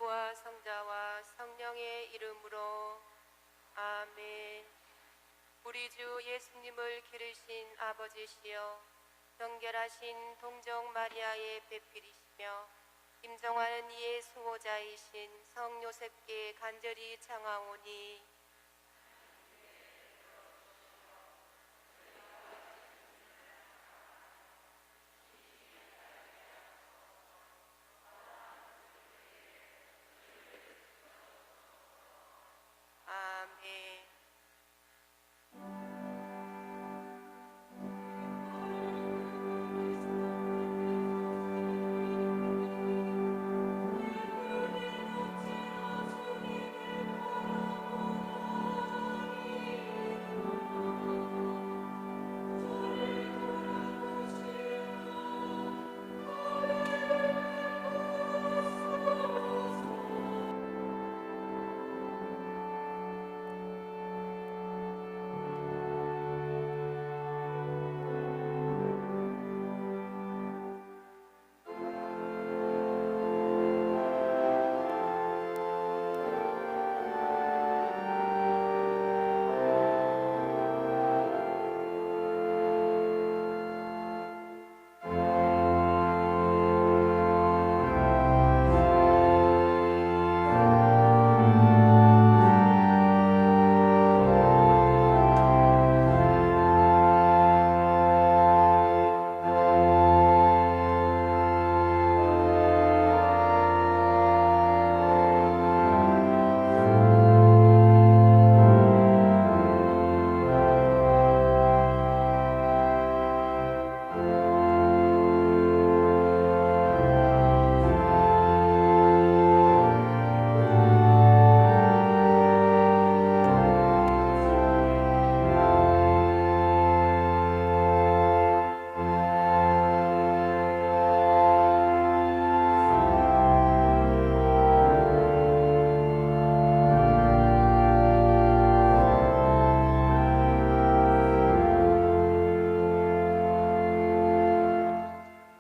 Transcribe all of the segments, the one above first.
성부와 성자와 성령의 이름으로 아멘. 우리 주 예수님을 기르신 아버지시여, 정결하신 동정 마리아의 배필이시며 김정하는 이의 수호자이신 성 요셉께 간절히 청하오니 아멘.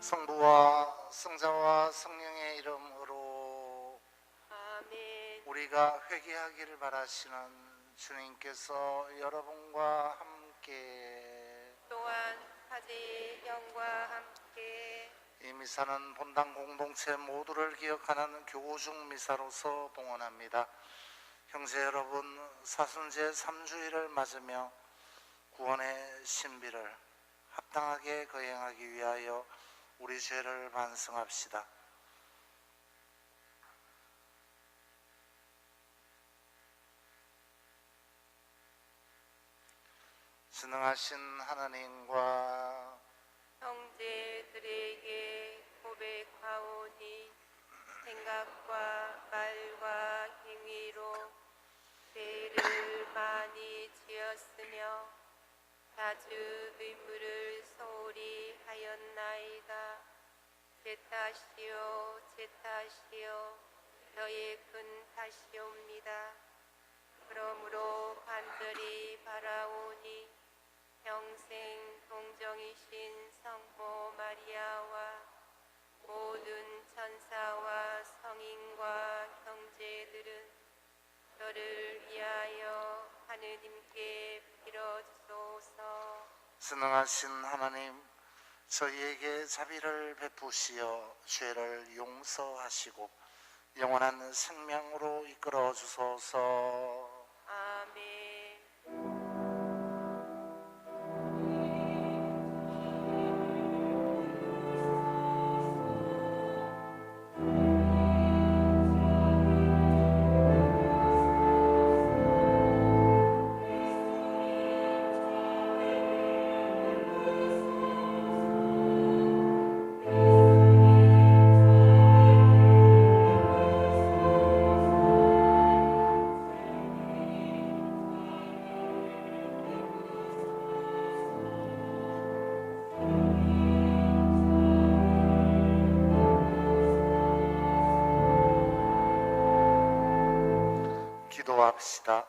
성부와 성자와 성령의 이름으로 아멘. 우리가 회개하기를 바라시는 주님께서 여러분과 함께 또한 사제의 영과 함께 이 미사는 본당 공동체 모두를 기억하는 교우중 미사로서 봉헌합니다. 형제 여러분, 사순제 3주일을 맞으며 구원의 신비를 합당하게 거행하기 위하여 우리 죄를 반성합시다. 전능하신 하나님과 형제들에게 고백하오니 생각과 말과 행위로 죄를 많이 지었으며 자주 의무를 소홀히 하였나이다. 제 탓이요 제 탓이요 너의 큰 탓이옵니다. 그러므로 간절히 바라오니 평생 동정이신 성모 마리아와 모든 천사와 성인과 형제들은 저를 위하여 하느님께 빌어주소서. 전능하신 하나님, 저희에게 자비를 베푸시어 죄를 용서하시고 영원한 생명으로 이끌어 주소서. 아멘. 기도합시다.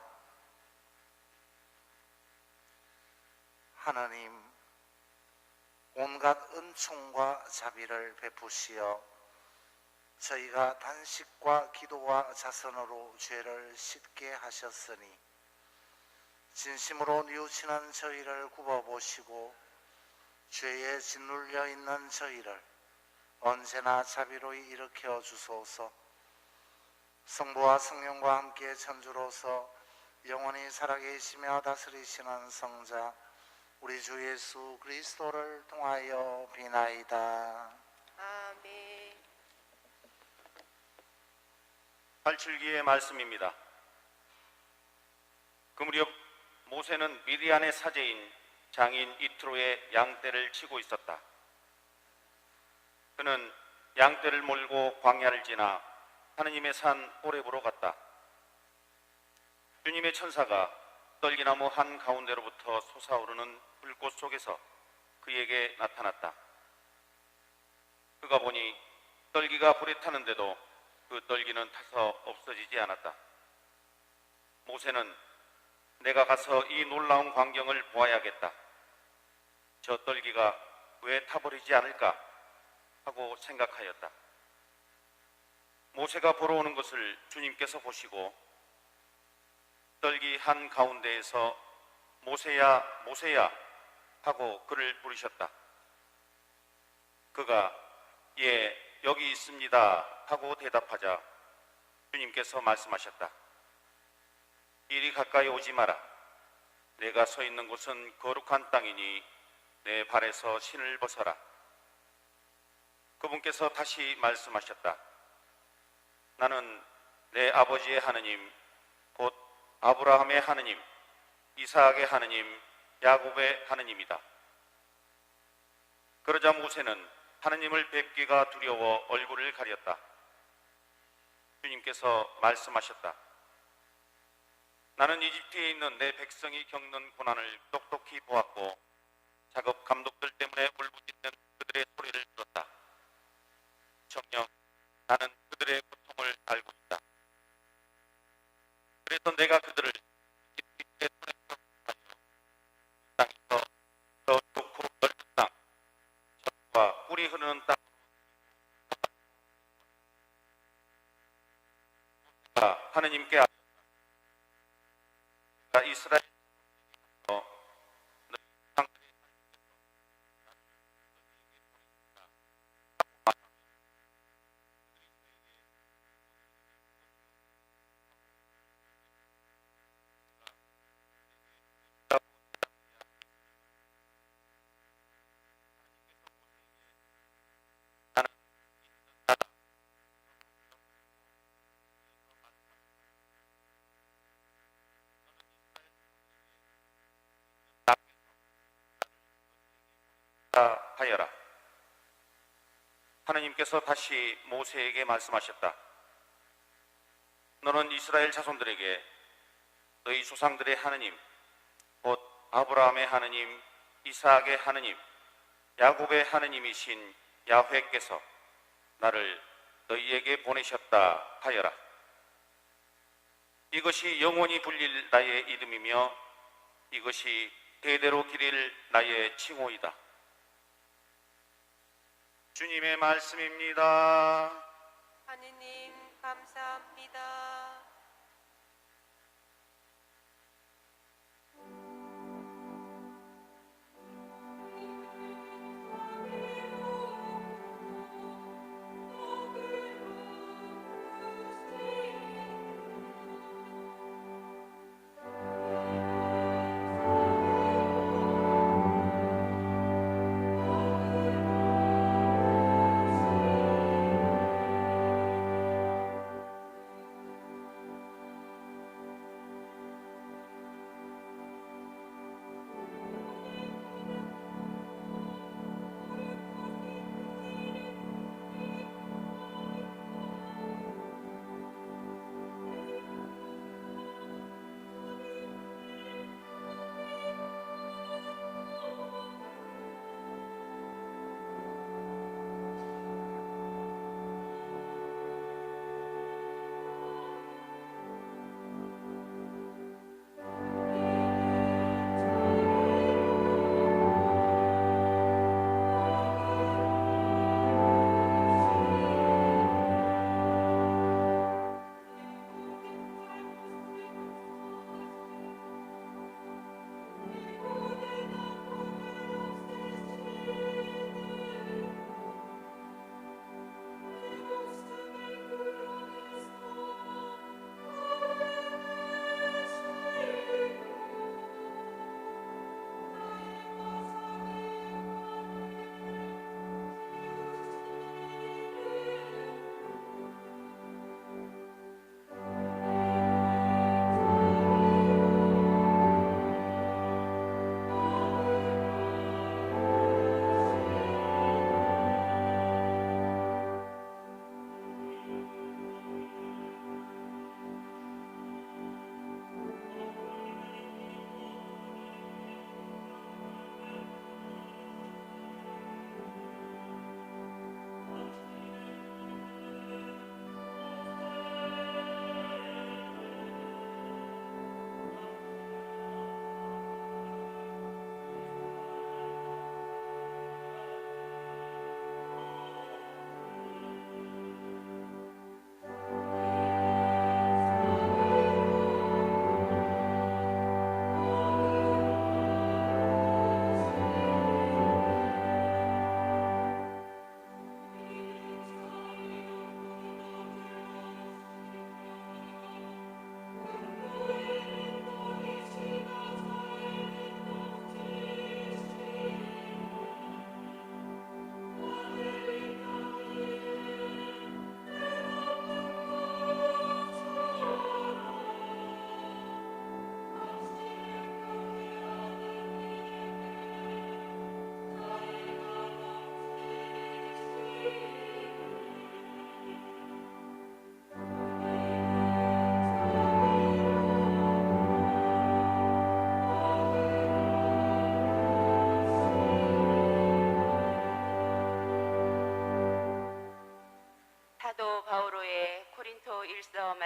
하나님, 온갖 은총과 자비를 베푸시어 저희가 단식과 기도와 자선으로 죄를 씻게 하셨으니 진심으로 뉘우치는 저희를 굽어보시고 죄에 짓눌려 있는 저희를 언제나 자비로이 일으켜 주소서. 성부와 성령과 함께 천주로서 영원히 살아계시며 다스리시는 성자 우리 주 예수 그리스도를 통하여 비나이다. 아멘. 8절기의 말씀입니다. 그 무렵 모세는 미디안의 사제인 장인 이트로의 양떼를 치고 있었다. 그는 양떼를 몰고 광야를 지나 하느님의 산 오렙으로 갔다. 주님의 천사가 떨기나무 한 가운데로부터 솟아오르는 불꽃 속에서 그에게 나타났다. 그가 보니 떨기가 불에 타는데도 그 떨기는 타서 없어지지 않았다. 모세는 내가 가서 이 놀라운 광경을 보아야겠다. 저 떨기가 왜 타버리지 않을까 하고 생각하였다. 모세가 보러 오는 것을 주님께서 보시고 떨기 한 가운데에서 모세야 모세야 하고 그를 부르셨다. 그가 예 여기 있습니다 하고 대답하자 주님께서 말씀하셨다. 이리 가까이 오지 마라. 내가 서 있는 곳은 거룩한 땅이니 내 발에서 신을 벗어라. 그분께서 다시 말씀하셨다. 나는 내 아버지의 하느님 곧 아브라함의 하느님, 이삭의 하느님, 야곱의 하느님이다. 그러자 모세는 하느님을 뵙기가 두려워 얼굴을 가렸다. 주님께서 말씀하셨다. 나는 이집트에 있는 내 백성이 겪는 고난을 똑똑히 보았고 작업 감독들 때문에 울부짖는 그들의 소리를 들었다. 정녕 나는 그들의 고통을 알고 있다. 그래서 내가 그들을 이집트의 손에서 구하여 땅에서 더 좋고 넓은 땅, 젖과 꿀이 흐르는 땅으로 모세가 하느님께 아뢰었다. 내가 이스라엘 너희 조상들의 하여라. 하느님께서 다시 모세에게 말씀하셨다. 너는 이스라엘 자손들에게 너희 조상들의 하느님 곧 아브라함의 하느님, 이삭의 하느님, 야곱의 하느님이신 야훼께서 나를 너희에게 보내셨다 하여라. 이것이 영원히 불릴 나의 이름이며 이것이 대대로 기릴 나의 칭호이다. 주님의 말씀입니다. 하느님 감사합니다.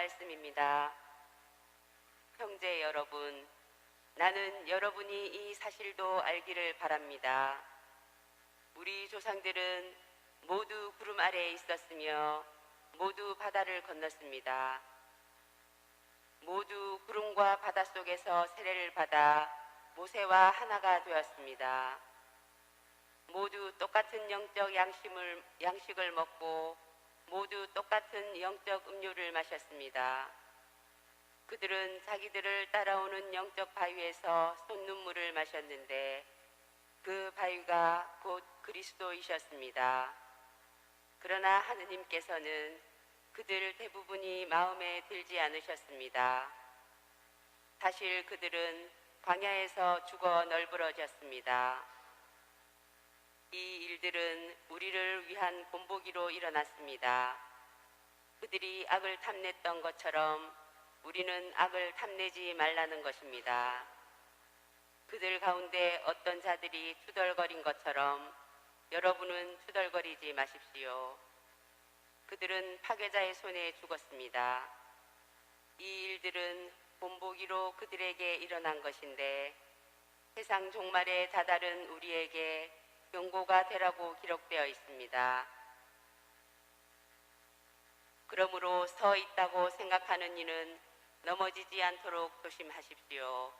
말씀입니다. 형제 여러분, 나는 여러분이 이 사실도 알기를 바랍니다. 우리 조상들은 모두 구름 아래에 있었으며 모두 바다를 건넜습니다. 모두 구름과 바다 속에서 세례를 받아 모세와 하나가 되었습니다. 모두 똑같은 영적 양식을 먹고 모두 똑같은 영적 음료를 마셨습니다. 그들은 자기들을 따라오는 영적 바위에서 솟는물을 마셨는데 그 바위가 곧 그리스도이셨습니다. 그러나 하느님께서는 그들 대부분이 마음에 들지 않으셨습니다. 사실 그들은 광야에서 죽어 널브러졌습니다. 이 일들은 우리를 위한 본보기로 일어났습니다. 그들이 악을 탐냈던 것처럼 우리는 악을 탐내지 말라는 것입니다. 그들 가운데 어떤 자들이 투덜거린 것처럼 여러분은 투덜거리지 마십시오. 그들은 파괴자의 손에 죽었습니다. 이 일들은 본보기로 그들에게 일어난 것인데 세상 종말에 다다른 우리에게 경고가 되라고 기록되어 있습니다. 그러므로 서 있다고 생각하는 이는 넘어지지 않도록 조심하십시오.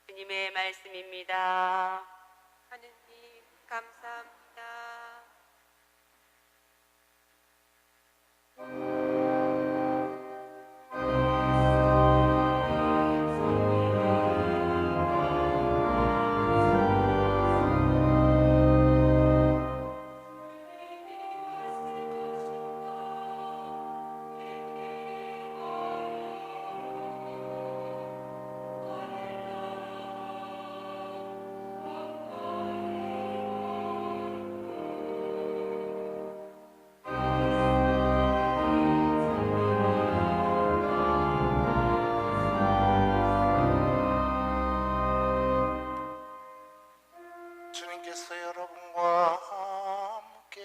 주님의 말씀입니다. 하느님 감사합니다. 주님께서 여러분과 함께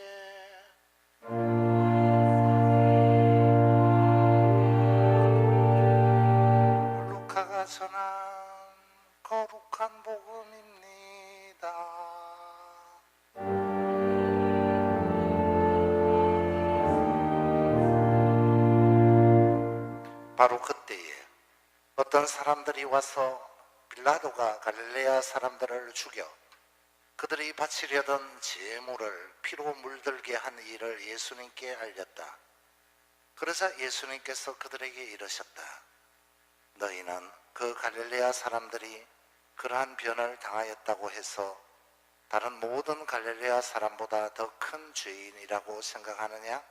루카가 전한 거룩한 복음입니다. 바로 그때에 어떤 사람들이 와서 빌라도가 갈릴레아 사람들을 죽여 그들이 바치려던 제물을 피로 물들게 한 일을 예수님께 알렸다. 그러자 예수님께서 그들에게 이르셨다. 너희는 그 갈릴레아 사람들이 그러한 변을 당하였다고 해서 다른 모든 갈릴레아 사람보다 더 큰 죄인이라고 생각하느냐?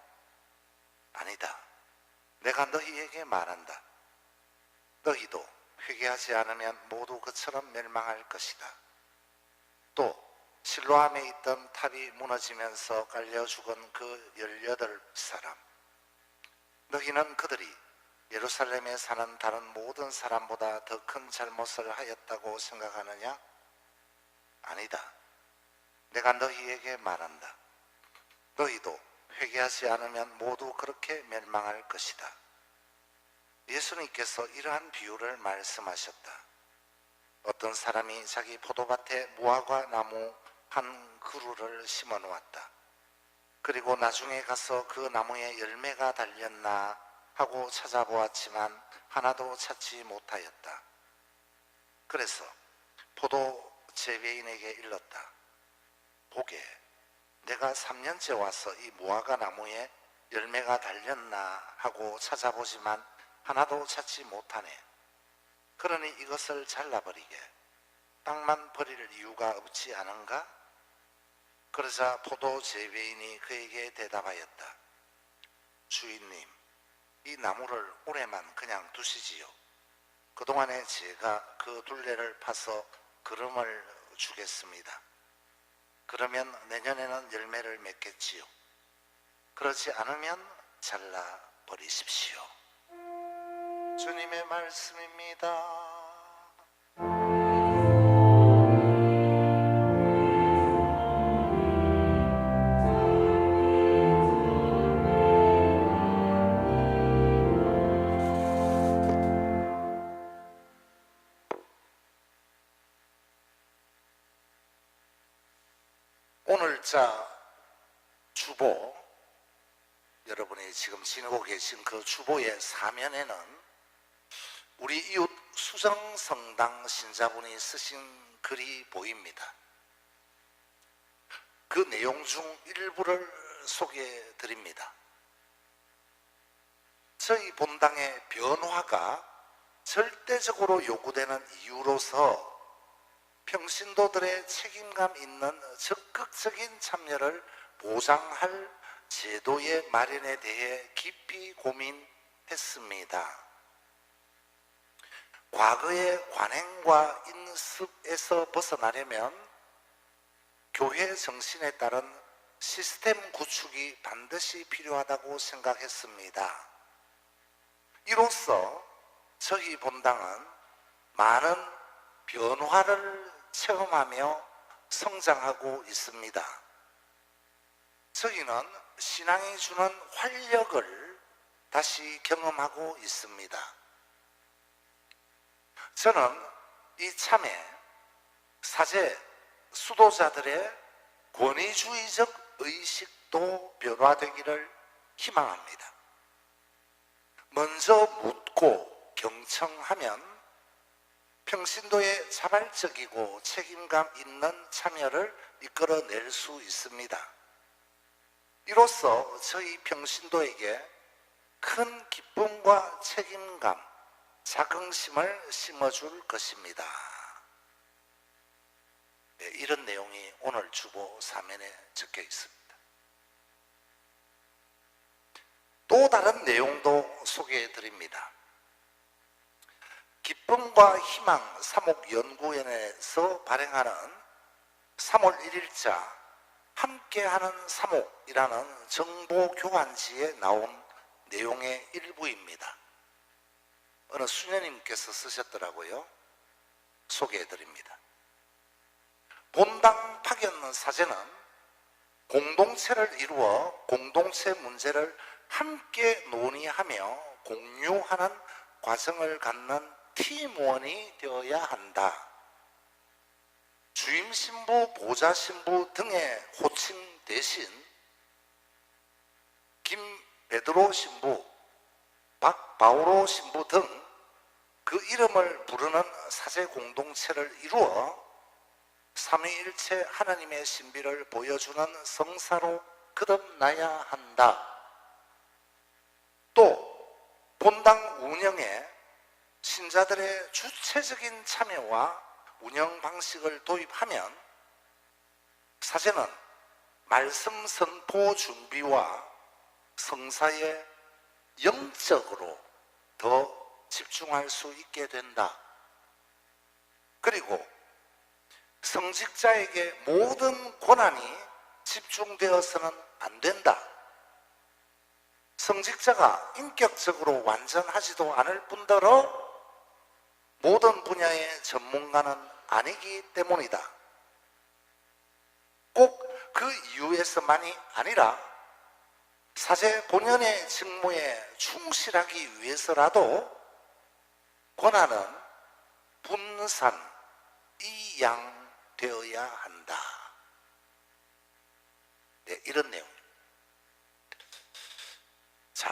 아니다. 내가 너희에게 말한다. 너희도 회개하지 않으면 모두 그처럼 멸망할 것이다. 또 실로암에 있던 탑이 무너지면서 깔려 죽은 그 18사람, 너희는 그들이 예루살렘에 사는 다른 모든 사람보다 더 큰 잘못을 하였다고 생각하느냐? 아니다. 내가 너희에게 말한다. 너희도 회개하지 않으면 모두 그렇게 멸망할 것이다. 예수님께서 이러한 비유를 말씀하셨다. 어떤 사람이 자기 포도밭에 무화과 나무 한 그루를 심어 놓았다. 그리고 나중에 가서 그 나무에 열매가 달렸나 하고 찾아보았지만 하나도 찾지 못하였다. 그래서 포도 재배인에게 일렀다. 보게, 내가 3년째 와서 이 무화과 나무에 열매가 달렸나 하고 찾아보지만 하나도 찾지 못하네. 그러니 이것을 잘라버리게. 땅만 버릴 이유가 없지 않은가? 그러자 포도 재배인이 그에게 대답하였다. 주인님, 이 나무를 올해만 그냥 두시지요. 그동안에 제가 그 둘레를 파서 기름을 주겠습니다. 그러면 내년에는 열매를 맺겠지요. 그렇지 않으면 잘라버리십시오. 주님의 말씀입니다. 글자 주보, 여러분이 지금 지니고 계신 그 주보의 사면에는 우리 이웃 수정성당 신자분이 쓰신 글이 보입니다. 그 내용 중 일부를 소개해 드립니다. 저희 본당의 변화가 절대적으로 요구되는 이유로서 평신도들의 책임감 있는 적극적인 참여를 보장할 제도의 마련에 대해 깊이 고민했습니다. 과거의 관행과 인습에서 벗어나려면 교회 정신에 따른 시스템 구축이 반드시 필요하다고 생각했습니다. 이로써 저희 본당은 많은 변화를 체험하며 성장하고 있습니다. 저희는 신앙이 주는 활력을 다시 경험하고 있습니다. 저는 이참에 사제 수도자들의 권위주의적 의식도 변화되기를 희망합니다. 먼저 묻고 경청하면 평신도의 자발적이고 책임감 있는 참여를 이끌어낼 수 있습니다. 이로써 저희 평신도에게 큰 기쁨과 책임감, 자긍심을 심어줄 것입니다. 네, 이런 내용이 오늘 주보 사면에 적혀 있습니다. 또 다른 내용도 소개해 드립니다. 기쁨과 희망 사목연구원에서 발행하는 3월 1일자 함께하는 사목이라는 정보교환지에 나온 내용의 일부입니다. 어느 수녀님께서 쓰셨더라고요. 소개해 드립니다. 본당 파견 사제는 공동체를 이루어 공동체 문제를 함께 논의하며 공유하는 과정을 갖는 팀원이 되어야 한다. 주임 신부, 보좌 신부 등의 호칭 대신 김 베드로 신부, 박바오로 신부 등 그 이름을 부르는 사제 공동체를 이루어 삼위일체 하나님의 신비를 보여주는 성사로 거듭나야 한다. 또 본당 운영에 신자들의 주체적인 참여와 운영 방식을 도입하면 사제는 말씀 선포 준비와 성사에 영적으로 더 집중할 수 있게 된다. 그리고 성직자에게 모든 권한이 집중되어서는 안 된다. 성직자가 인격적으로 완전하지도 않을 뿐더러 모든 분야의 전문가는 아니기 때문이다. 꼭 그 이유에서만이 아니라 사제 본연의 직무에 충실하기 위해서라도 권한은 분산, 이양되어야 한다. 네, 이런 내용입니다. 자,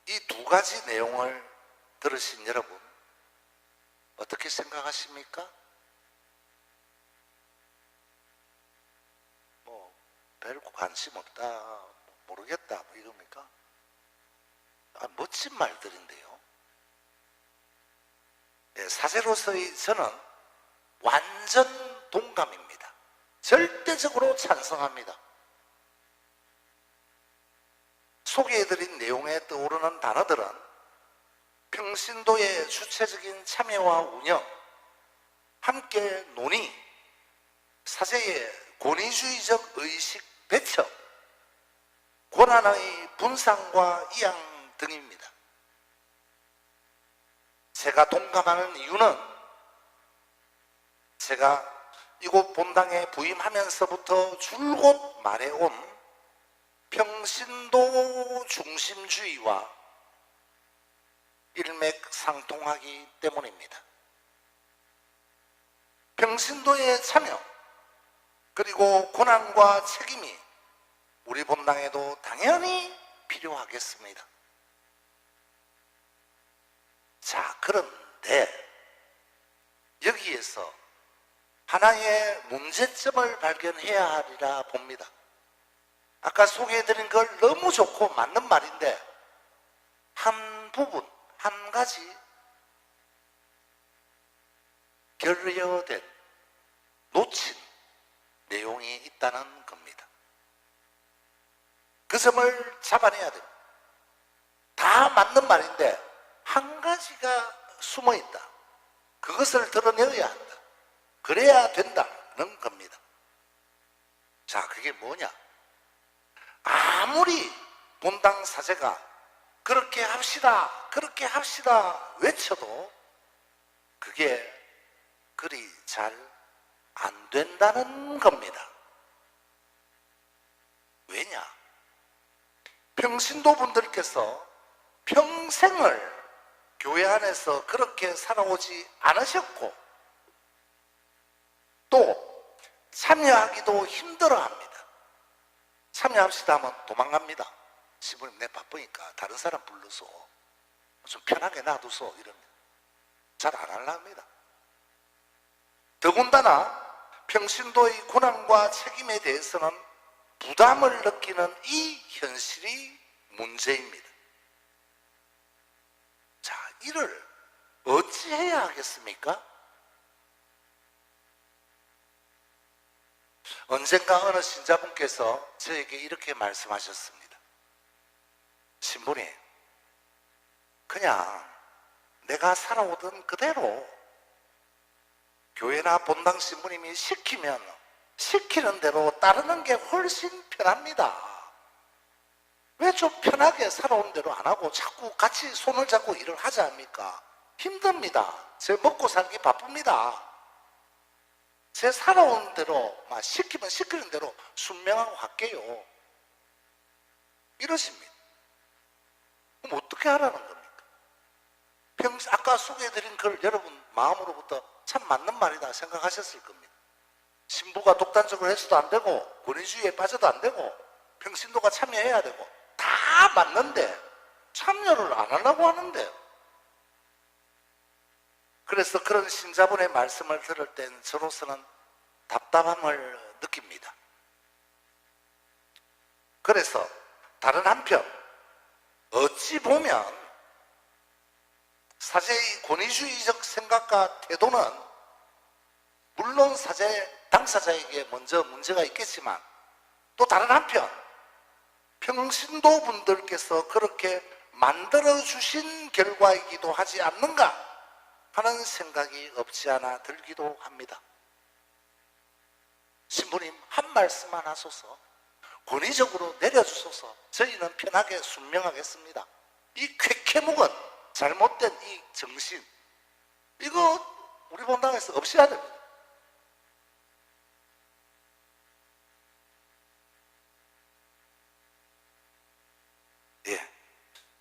이 두 가지 내용을 들으신 여러분 어떻게 생각하십니까? 뭐 별 관심 없다, 모르겠다, 뭐 이겁니까? 멋진 말들인데요. 네, 사제로서의 저는 완전 동감입니다. 절대적으로 찬성합니다. 소개해드린 내용에 떠오르는 단어들은 평신도의 주체적인 참여와 운영, 함께 논의, 사제의 권위주의적 의식 배척, 권한의 분산과 이양 등입니다. 제가 동감하는 이유는 제가 이곳 본당에 부임하면서부터 줄곧 말해온 평신도 중심주의와 일맥상통하기 때문입니다. 평신도의 참여, 그리고 고난과 책임이 우리 본당에도 당연히 필요하겠습니다. 자, 그런데 여기에서 하나의 문제점을 발견해야 하리라 봅니다. 아까 소개해드린 걸 너무 좋고 맞는 말인데 한 부분, 한 가지 결여된, 놓친 내용이 있다는 겁니다. 그 점을 잡아내야 됩니다. 다 맞는 말인데 한 가지가 숨어 있다. 그것을 드러내야 한다. 그래야 된다는 겁니다. 자, 그게 뭐냐? 아무리 본당 사제가 그렇게 합시다, 그렇게 합시다 외쳐도 그게 그리 잘 안 된다는 겁니다. 왜냐? 평신도 분들께서 평생을 교회 안에서 그렇게 살아오지 않으셨고 또 참여하기도 힘들어합니다. 참여합시다 하면 도망갑니다. 신부님 내 바쁘니까 다른 사람 불러서 좀 편하게 놔두소 이럽니다. 잘 안 하려합니다. 더군다나 평신도의 고난과 책임에 대해서는 부담을 느끼는 이 현실이 문제입니다. 자, 이를 어찌해야 하겠습니까? 언젠가 어느 신자분께서 저에게 이렇게 말씀하셨습니다. 신부님, 그냥 내가 살아오던 그대로 교회나 본당 신부님이 시키면 시키는 대로 따르는 게 훨씬 편합니다. 왜 좀 편하게 살아온 대로 안 하고 자꾸 같이 손을 잡고 일을 하자 합니까? 힘듭니다. 제 먹고 살기 바쁩니다. 제 살아온 대로 막 시키면 시키는 대로 순명하고 할게요. 이러십니다. 그럼 어떻게 하라는 겁니까? 아까 소개해드린 글 여러분 마음으로부터 참 맞는 말이다 생각하셨을 겁니다. 신부가 독단적으로 해서도 안 되고 권위주의에 빠져도 안 되고 평신도가 참여해야 되고 다 맞는데 참여를 안 하려고 하는데, 그래서 그런 신자분의 말씀을 들을 땐 저로서는 답답함을 느낍니다. 그래서 다른 한편 어찌 보면 사제의 권위주의적 생각과 태도는 물론 당사자에게 먼저 문제가 있겠지만 또 다른 한편 평신도 분들께서 그렇게 만들어주신 결과이기도 하지 않는가 하는 생각이 없지 않아 들기도 합니다. 신부님 한 말씀만 하소서, 권위적으로 내려주소서, 저희는 편하게 순명하겠습니다. 이 쾌쾌묵은 잘못된 이 정신, 이거 우리 본당에서 없애야 됩니다. 예.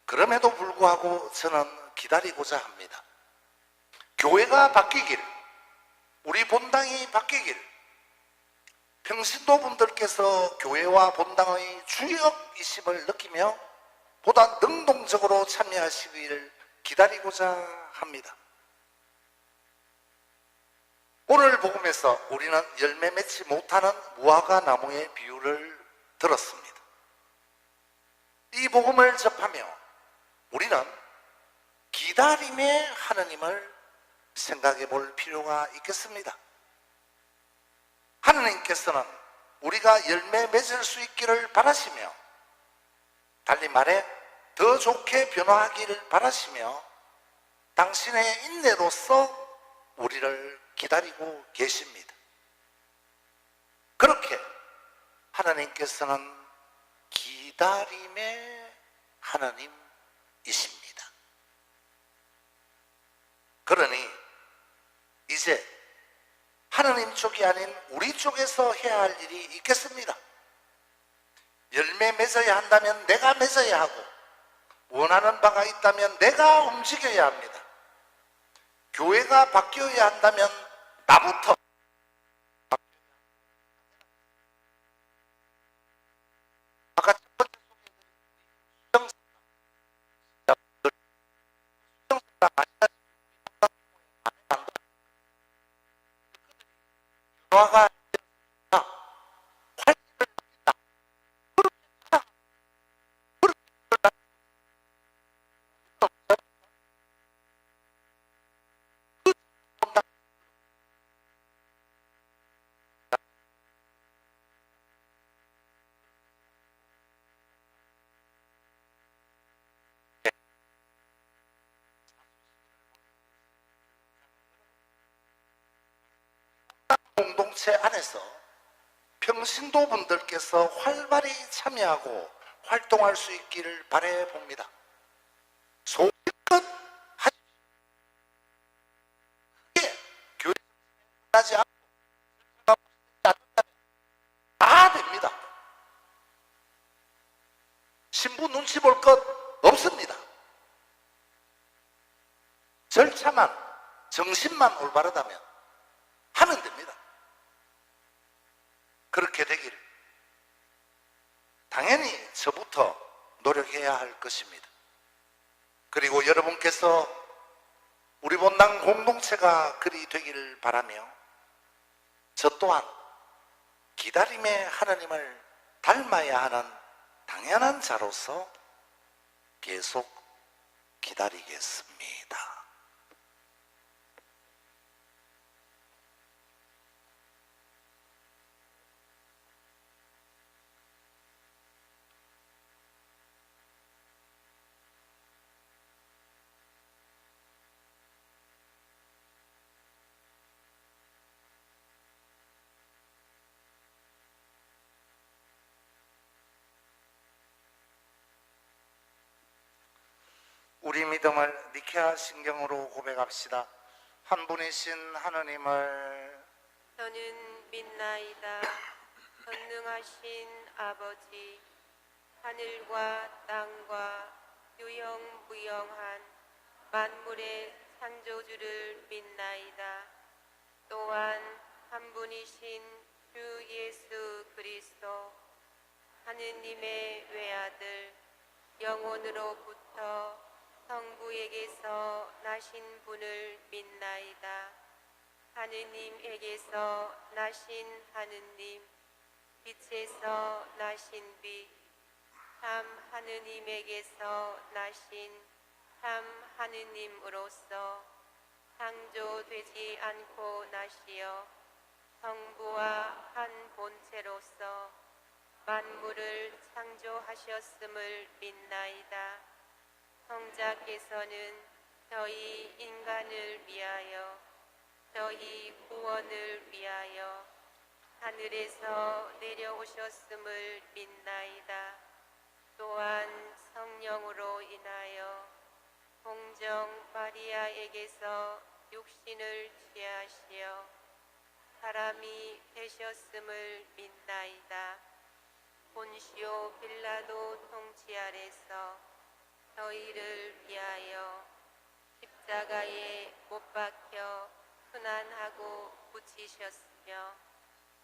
그럼에도 불구하고 저는 기다리고자 합니다. 교회가 바뀌길, 우리 본당이 바뀌길, 평신도 분들께서 교회와 본당의 주역이심을 느끼며 보다 능동적으로 참여하시기를 기다리고자 합니다. 오늘 복음에서 우리는 열매 맺지 못하는 무화과 나무의 비유를 들었습니다. 이 복음을 접하며 우리는 기다림의 하느님을 생각해 볼 필요가 있겠습니다. 하느님께서는 우리가 열매 맺을 수 있기를 바라시며, 달리 말해 더 좋게 변화하기를 바라시며 당신의 인내로서 우리를 기다리고 계십니다. 그렇게 하나님께서는 기다림의 하나님이십니다. 그러니 이제 하나님 쪽이 아닌 우리 쪽에서 해야 할 일이 있겠습니다. 열매 맺어야 한다면 내가 맺어야 하고, 원하는 바가 있다면 내가 움직여야 합니다. 교회가 바뀌어야 한다면 나부터 화가 공동체 안에서 평신도 분들께서 활발히 참여하고 활동할 수 있기를 바라봅니다. 소위껏 하십시오. 그게 교회 하지 않고 다 됩니다. 신부 눈치 볼 것 없습니다. 절차만, 정신만 올바르다면 하면 됩니다. 그렇게 되기를 당연히 저부터 노력해야 할 것입니다. 그리고 여러분께서 우리 본당 공동체가 그리 되기를 바라며 저 또한 기다림의 하나님을 닮아야 하는 당연한 자로서 계속 기다리겠습니다. 우리 믿음을 니케아 신경으로 고백합시다. 한 분이신 하느님을 저는 믿나이다. 전능하신 아버지, 하늘과 땅과 유영무영한 만물의 창조주를 믿나이다. 또한 한 분이신 주 예수 그리스도, 하느님의 외아들, 영혼으로부터 성부에게서 나신 분을 믿나이다. 하느님에게서 나신 하느님, 빛에서 나신 빛, 참 하느님에게서 나신 참 하느님으로서 창조되지 않고 나시어 성부와 한 본체로서 만물을 창조하셨음을 믿나이다. 성자께서는 저희 인간을 위하여, 저희 구원을 위하여 하늘에서 내려오셨음을 믿나이다. 또한 성령으로 인하여 공정 마리아에게서 육신을 취하시어 사람이 되셨음을 믿나이다. 본시오 빌라도 통치 아래서 저희를 위하여 십자가에 못 박혀 순환하고 붙이셨으며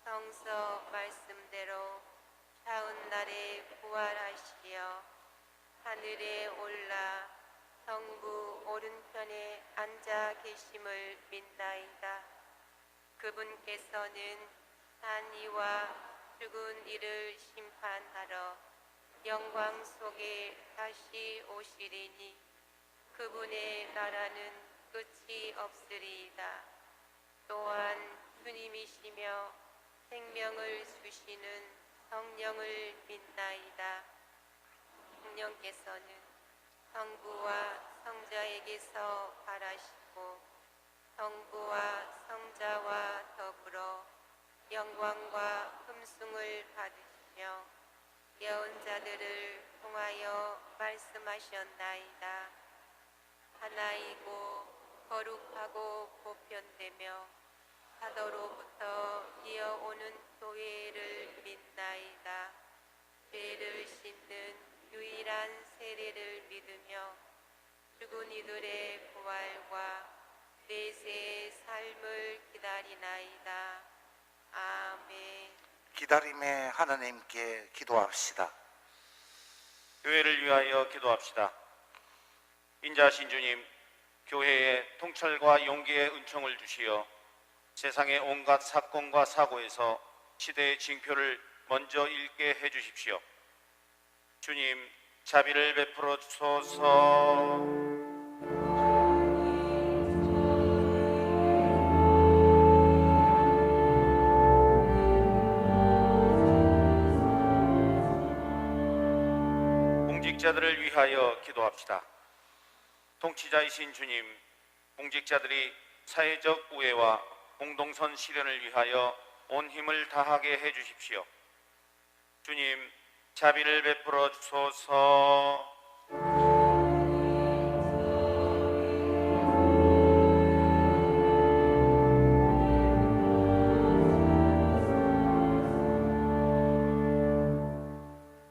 성서 말씀대로 사흔날에 부활하시어 하늘에 올라 성부 오른편에 앉아 계심을 믿나이다. 그분께서는 산 이와 죽은 이를 심판하러 영광 속에 다시 오시리니 그분의 나라는 끝이 없으리이다. 또한 주님이시며 생명을 주시는 성령을 믿나이다. 성령께서는 성부와 성자에게서 발하시고 성부와 성자와 더불어 영광과 흠숭을 받으시며 예언자들을 통하여 말씀하셨나이다. 하나이고 거룩하고 보편되며 사도로부터 이어오는 교회를 믿나이다. 죄를 씻는 유일한 세례를 믿으며 죽은 이들의 부활과 내세의 삶을 기다리나이다. 아멘. 기다림의 하나님께 기도합시다. 교회를 위하여 기도합시다. 인자하신 주님, 교회에 통찰과 용기의 은총을 주시어 세상의 온갖 사건과 사고에서 시대의 징표를 먼저 읽게 해주십시오. 주님, 자비를 베풀어 주소서. 공직자들을 위하여 기도합시다. 통치자이신 주님, 공직자들이 사회적 우애와 공동선 실현을 위하여 온 힘을 다하게 해주십시오. 주님, 자비를 베풀어 주소서.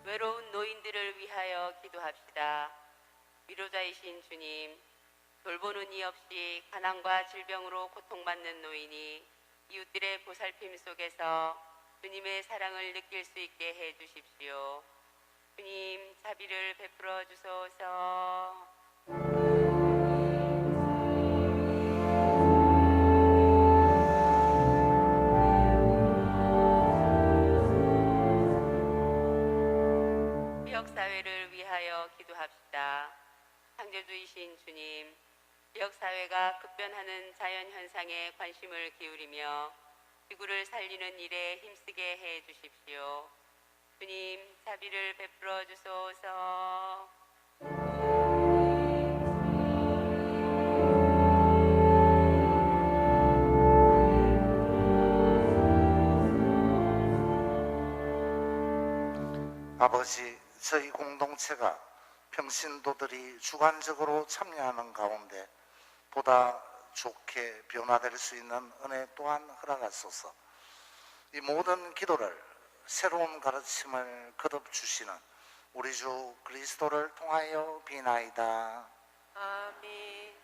외로운 노인들을 위하여 기도합시다. 위로자이신 주님, 돌보는 이 없이 가난과 질병으로 고통받는 노인이 이웃들의 보살핌 속에서 주님의 사랑을 느낄 수 있게 해 주십시오. 주님, 자비를 베풀어 주소서. 지역사회를 위하여 기도합시다. 창조주이신 주님, 지역사회가 급변하는 자연현상에 관심을 기울이며 지구를 살리는 일에 힘쓰게 해 주십시오. 주님, 자비를 베풀어 주소서. 아버지, 저희 공동체가 평신도들이 주관적으로 참여하는 가운데 보다 좋게 변화될 수 있는 은혜 또한 허락하소서. 이 모든 기도를 새로운 가르침을 거듭 주시는 우리 주 그리스도를 통하여 비나이다. 아멘.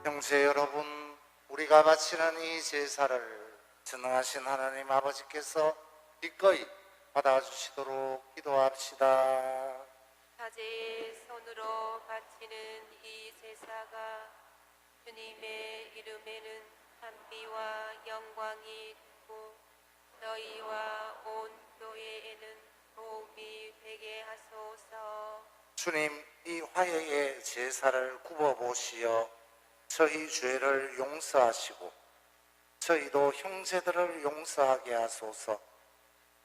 형제 여러분, 우리가 바치는 이 제사를 전능하신 하나님 아버지께서 기꺼이 받아주시도록 기도합시다. 사제의 손으로 바치는 이 제사가 주님의 이름에는 찬미와 영광이 있고 너희와 온 교회에는 도움이 되게 하소서. 주님, 이 화해의 제사를 굽어보시어 저희 죄를 용서하시고 저희도 형제들을 용서하게 하소서.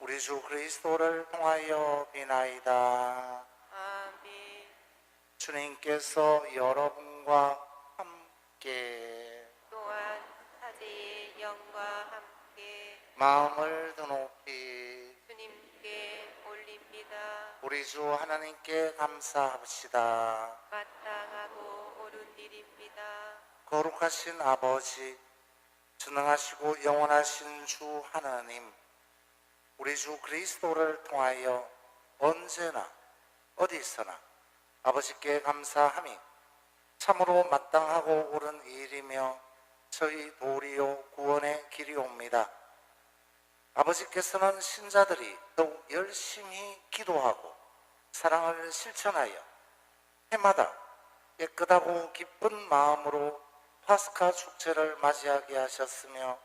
우리 주 그리스도를 통하여 비나이다. 아멘. 주님께서 여러분과 함께 또한 사제의 영과 함께 마음을 더 높이 주님께 올립니다. 우리 주 하나님께 감사합시다. 마땅하고 옳은 일입니다. 거룩하신 아버지, 전능하시고 영원하신 주 하나님, 우리 주 그리스도를 통하여 언제나 어디서나 아버지께 감사함이 참으로 마땅하고 옳은 일이며 저희 도리요 구원의 길이옵니다. 아버지께서는 신자들이 더욱 열심히 기도하고 사랑을 실천하여 해마다 깨끗하고 기쁜 마음으로 파스카 축제를 맞이하게 하셨으며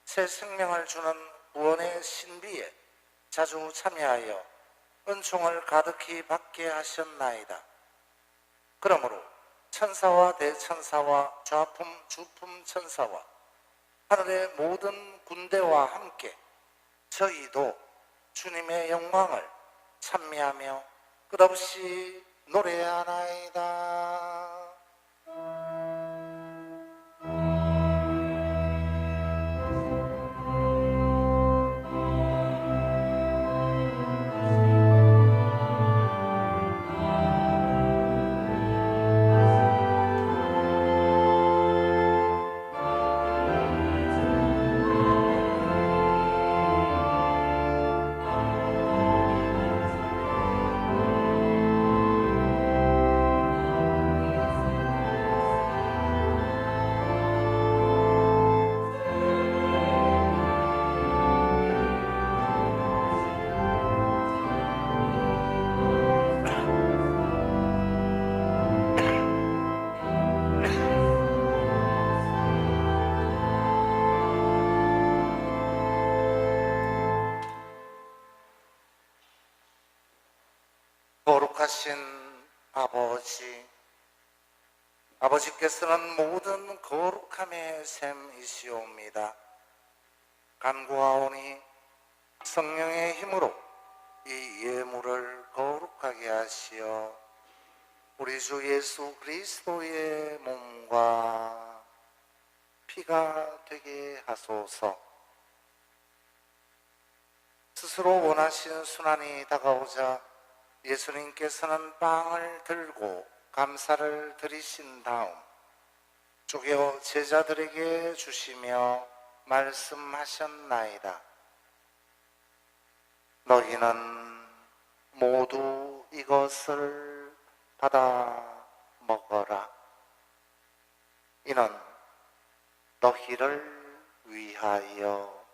새 생명을 주는 구원의 신비에 자주 참여하여 은총을 가득히 받게 하셨나이다. 그러므로 천사와 대천사와 좌품 주품 천사와 하늘의 모든 군대와 함께 저희도 주님의 영광을 찬미하며 끝없이 노래하나이다. 거룩하신 아버지, 아버지께서는 모든 거룩함의 셈이시옵니다. 간구하오니 성령의 힘으로 이 예물을 거룩하게 하시어 우리 주 예수 그리스도의 몸과 피가 되게 하소서. 스스로 원하신 순환이 다가오자 예수님께서는 빵을 들고 감사를 드리신 다음 쪼개어 제자들에게 주시며 말씀하셨나이다. 너희는 모두 이것을 받아 먹어라. 이는 너희를 위하여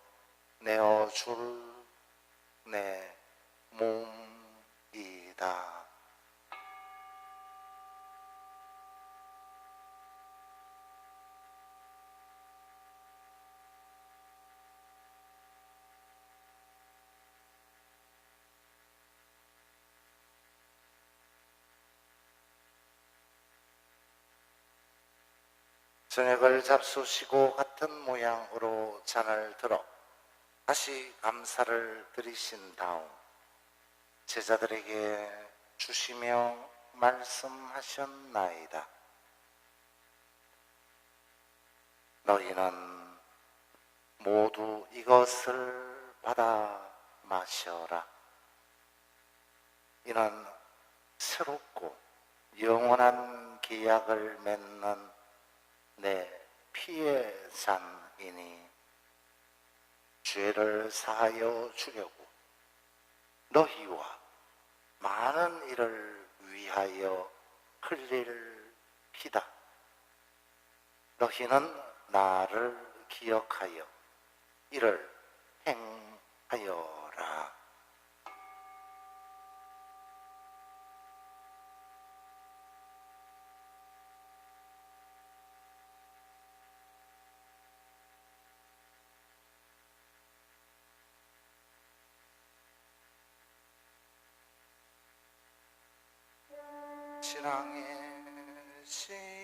내어줄 내 몸이다. 저녁을 잡수시고 같은 모양으로 잔을 들어 다시 감사를 드리신 다음 제자들에게 주시며 말씀하셨나이다. 너희는 모두 이것을 받아 마셔라. 이는 새롭고 영원한 계약을 맺는 내 피의 잔이니 죄를 사하여 주려고 너희와 많은 이를 위하여 흘릴 피다. 너희는 나를 기억하여 이를 행하여라. 신앙의 신비요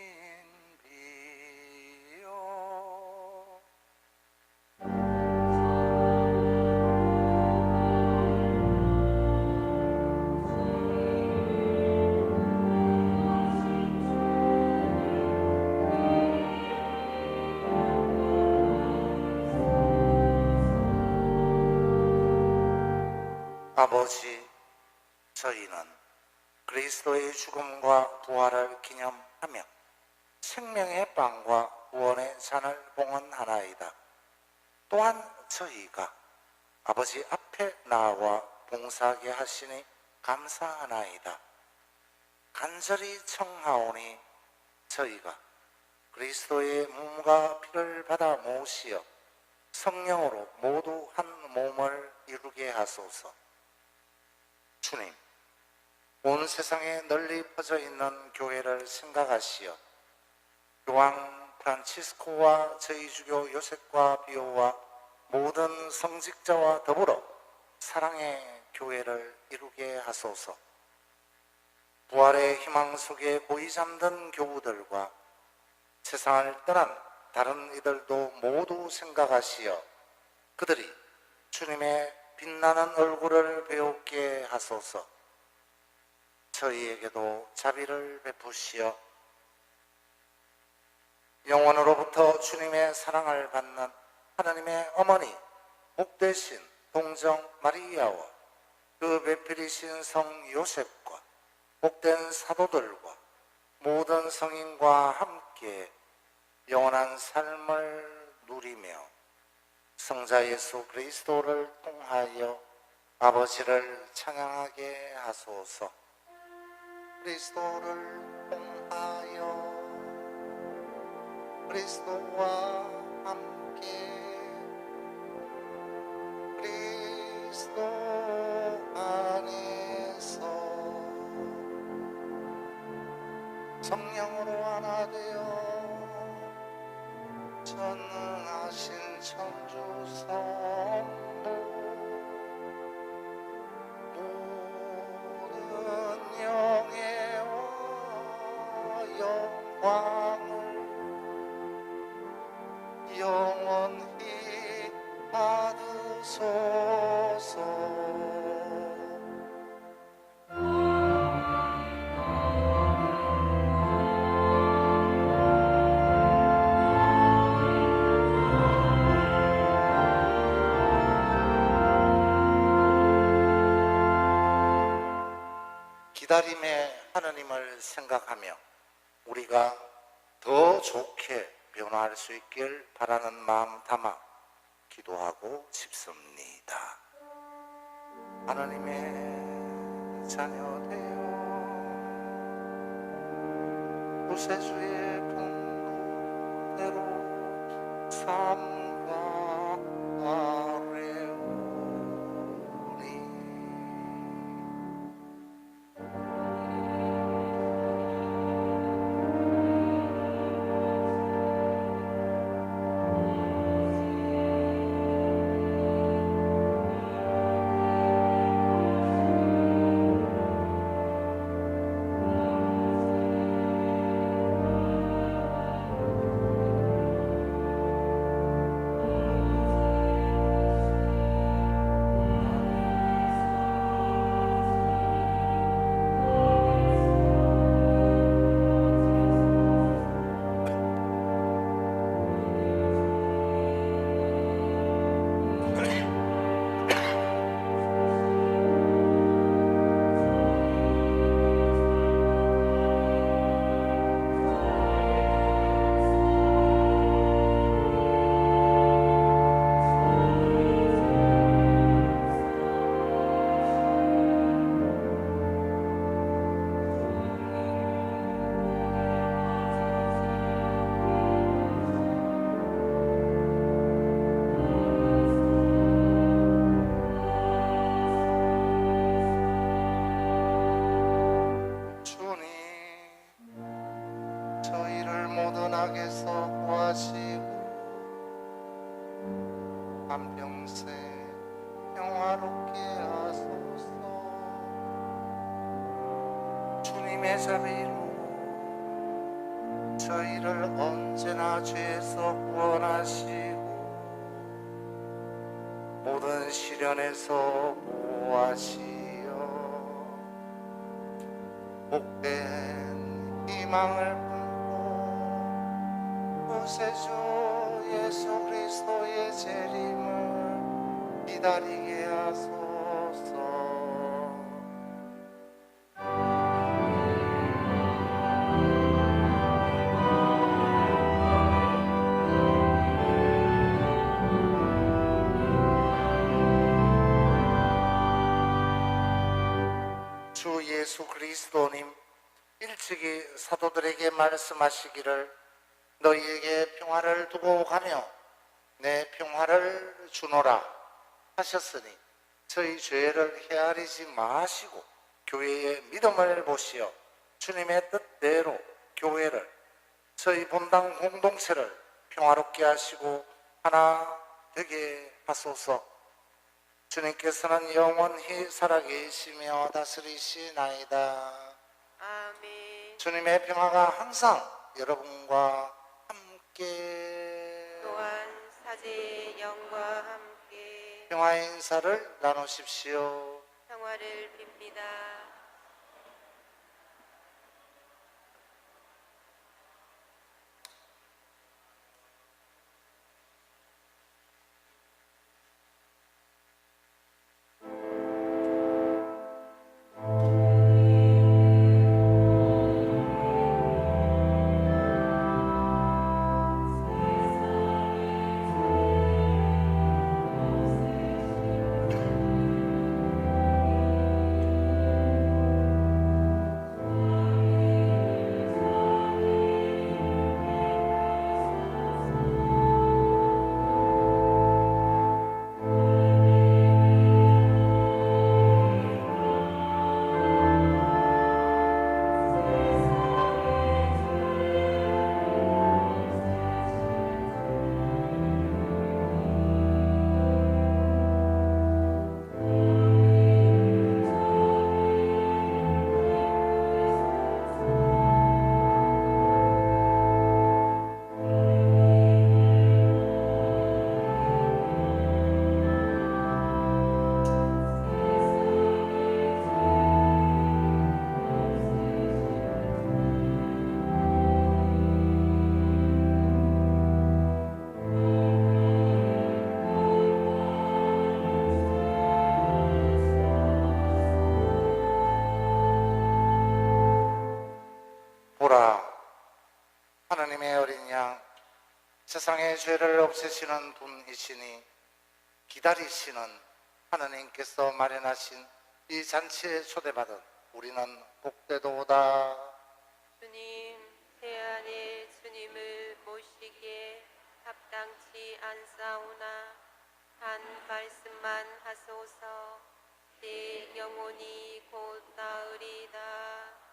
아버지, 저희는 그리스도의 죽음과 부활을 기념하며 생명의 빵과 구원의 잔을 봉헌하나이다. 또한 저희가 아버지 앞에 나와 봉사하게 하시니 감사하나이다. 간절히 청하오니 저희가 그리스도의 몸과 피를 받아 모시어 성령으로 모두 한 몸을 이루게 하소서. 주님, 온 세상에 널리 퍼져 있는 교회를 생각하시어 교황 프란치스코와 저희 주교 요셉과 비오와 모든 성직자와 더불어 사랑의 교회를 이루게 하소서. 부활의 희망 속에 고이 잠든 교우들과 세상을 떠난 다른 이들도 모두 생각하시어 그들이 주님의 빛나는 얼굴을 배우게 하소서. 저희에게도 자비를 베푸시어 영원으로부터 주님의 사랑을 받는 하나님의 어머니 복되신 동정 마리아와 그 배필이신 성 요셉과 복된 사도들과 모든 성인과 함께 영원한 삶을 누리며 성자 예수 그리스도를 통하여 아버지를 찬양하게 하소서. 그리스도를 통하여 그리스도와 함께 그리스도 안에서 성령으로 하나 되어 전능하신 천주 성부 모든 영예와 영광을 영원히 받으소서. 기다림의 하느님을 생각하며 우리가 더 좋게 변화할 수 있길 바라는 마음 담아 기도하고 싶습니다. 하나님의 자녀 되어 구세주의 분노대로 삼가 아뢰오니 악에서 구하시고 한평생 평화롭게 하소서. 주님 주님의 자비로 저희를 언제나 죄에서 구원하시고 모든 시련에서 보호하시어 복된 희망을 품고 구세주 예수 그리스도의 재림을 기다리게 하소서. 주 예수 그리스도님 일찍이 사도들에게 말씀하시기를 너희에게 평화를 두고 가며 내 평화를 주노라 하셨으니 저희 죄를 헤아리지 마시고 교회의 믿음을 보시어 주님의 뜻대로 교회를 저희 본당 공동체를 평화롭게 하시고 하나 되게 하소서. 주님께서는 영원히 살아계시며 다스리시나이다. 아멘. 주님의 평화가 항상 여러분과 함께 또한 사제의 영과 함께 평화의 인사를 나누십시오. 평화를 빕니다. 보라, 하나님의 어린 양, 세상의 죄를 없애시는 분이시니 기다리시는 하나님께서 마련하신 이 잔치에 초대받은 우리는 복되도다. 주님, 새 안에 주님을 모시기에 합당치 않사오나 한 말씀만 하소서. 내 영혼이 곧 나으리다.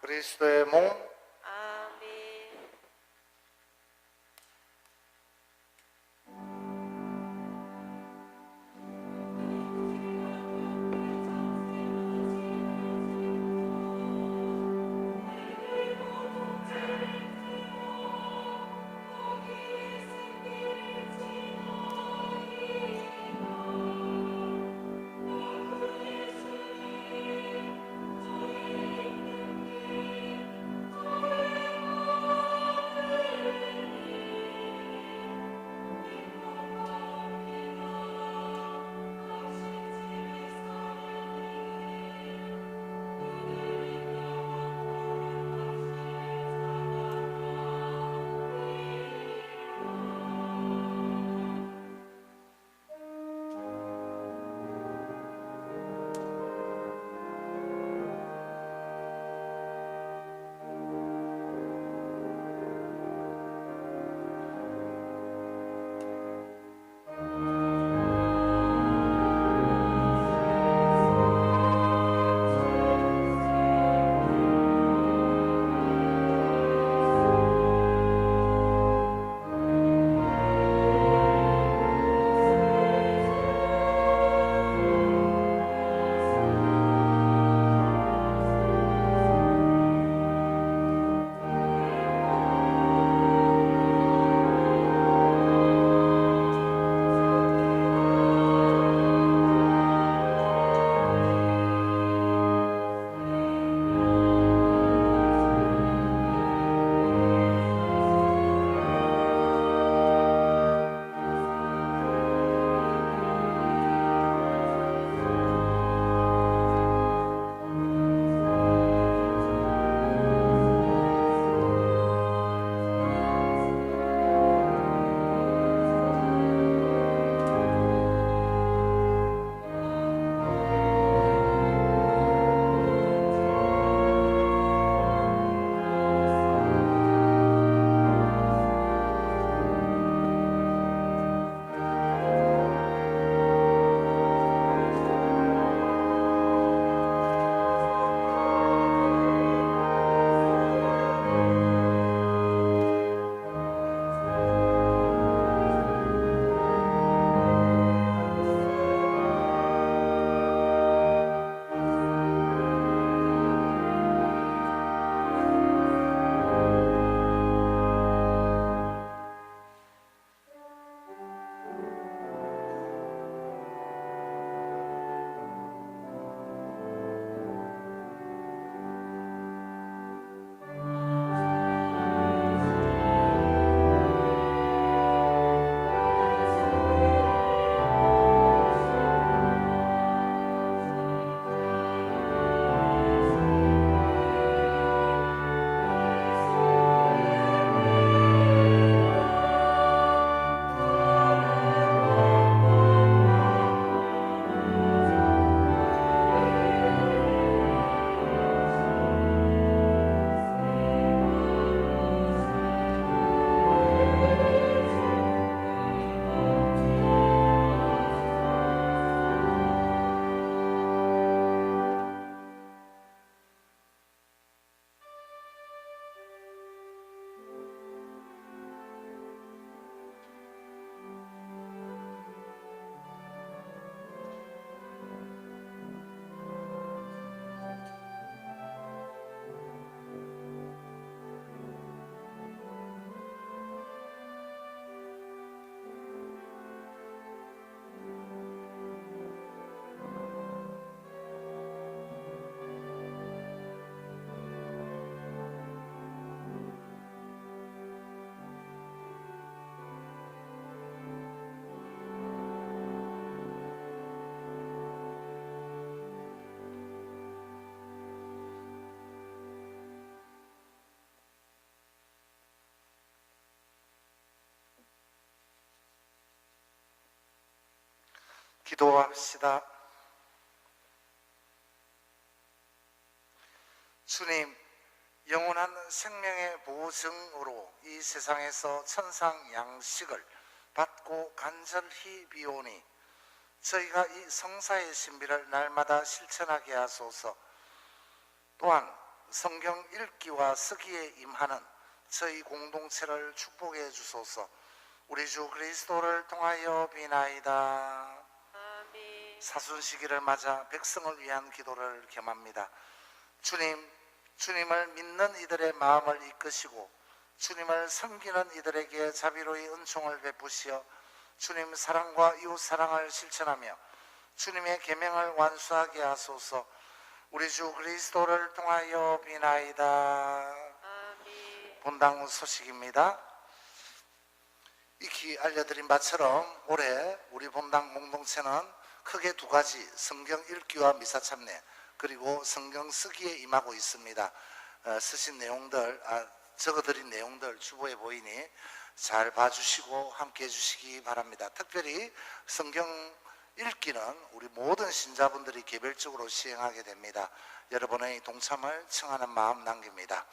그리스도의 몸 아멘. 기도합시다. 주님, 영원한 생명의 보증으로 이 세상에서 천상 양식을 받고 간절히 비오니 저희가 이 성사의 신비를 날마다 실천하게 하소서. 또한 성경 읽기와 쓰기에 임하는 저희 공동체를 축복해 주소서. 우리 주 그리스도를 통하여 비나이다. 아멘. 사순시기를 맞아 백성을 위한 기도를 겸합니다. 주님을 믿는 이들의 마음을 이끄시고 주님을 섬기는 이들에게 자비로이 은총을 베푸시어 주님 사랑과 이웃 사랑을 실천하며 주님의 계명을 완수하게 하소서. 우리 주 그리스도를 통하여 비나이다. 아멘. 본당 소식입니다. 익히 알려드린 바처럼 올해 우리 본당 공동체는 크게 두 가지, 성경 읽기와 미사 참례 그리고 성경 쓰기에 임하고 있습니다. 쓰신 내용들, 적어드린 내용들 주보에 보이니 잘 봐주시고 함께 해주시기 바랍니다. 특별히 성경 읽기는 우리 모든 신자분들이 개별적으로 시행하게 됩니다. 여러분의 동참을 청하는 마음 남깁니다.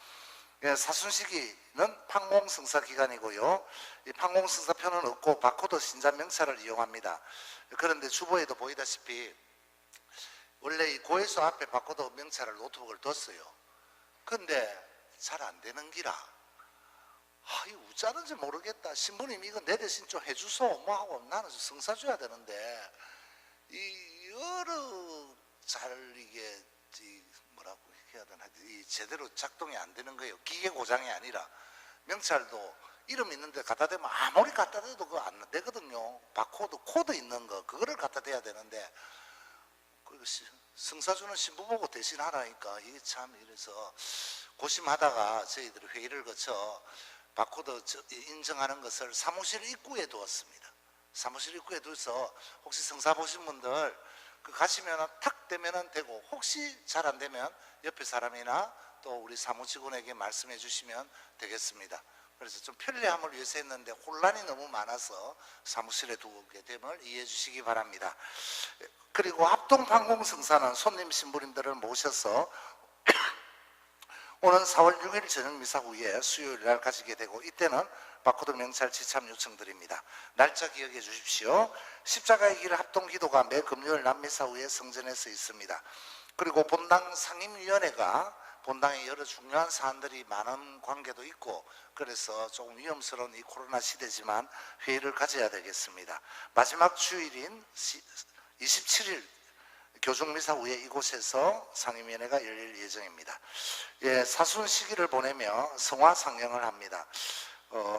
사순시기는 판공승사 기간이고요. 이 판공승사표는 없고 바코드 신자 명찰을 이용합니다. 그런데 주보에도 보이다시피 원래 이 고해소 앞에 바코드 명찰을 노트북을 뒀어요. 근데 잘 안 되는 기라. 이 우짜는지 모르겠다. 신부님 이거 내 대신 좀 해주소. 뭐 하고 나는 성사 줘야 되는데 이 여러 잘 이게 뭐라고 해야 되나 이 제대로 작동이 안 되는 거예요. 기계 고장이 아니라 명찰도 이름 있는데 갖다 대면 아무리 갖다 대도 그거 안 되거든요. 바코드 코드 있는 거 그거를 갖다 대야 되는데 성사 주는 신부 보고 대신 하라니까 이게 참 이래서 고심하다가 저희들이 회의를 거쳐 바코드 인정하는 것을 사무실 입구에 두었습니다. 사무실 입구에 두어서 혹시 성사 보신 분들 그 가시면 탁 되면은 되고 혹시 잘 안 되면 옆에 사람이나 또 우리 사무직원에게 말씀해 주시면 되겠습니다. 그래서 좀 편리함을 위해서 했는데 혼란이 너무 많아서 사무실에 두게 됨을 이해해 주시기 바랍니다. 그리고 합동판공성사는 손님 신부님들을 모셔서 오는 4월 6일 저녁 미사 후에 수요일 날 가지게 되고 이때는 바코드 명찰 지참 요청드립니다. 날짜 기억해 주십시오. 십자가의 길 합동기도가 매 금요일 남미사 후에 성전에서 있습니다. 그리고 본당 상임위원회가 본당에 여러 중요한 사안들이 많은 관계도 있고 그래서 조금 위험스러운 이 코로나 시대지만 회의를 가져야 되겠습니다. 마지막 주일인 27일 교중미사 후에 이곳에서 상임위원회가 열릴 예정입니다. 사순 시기를 보내며 성화 상영을 합니다.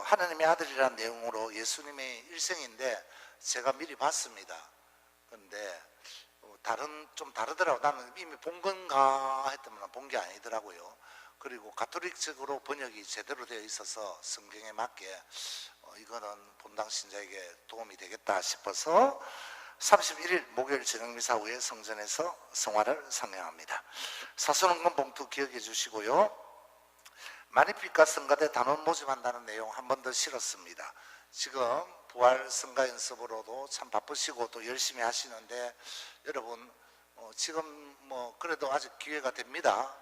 하나님의 아들이라는 내용으로 예수님의 일생인데 제가 미리 봤습니다. 그런데 좀 다르더라고요. 나는 이미 본 건가 했더니 본 게 아니더라고요. 그리고 가톨릭적으로 번역이 제대로 되어 있어서 성경에 맞게 이거는 본당 신자에게 도움이 되겠다 싶어서 31일 목요일 저녁미사 후에 성전에서 성화를 상영합니다. 사순원금 봉투 기억해 주시고요. 만입빛과 성가대 단원 모집한다는 내용 한 번 더 실었습니다. 지금 부활 성가 연습으로도 참 바쁘시고 또 열심히 하시는데 여러분 지금 뭐 그래도 아직 기회가 됩니다.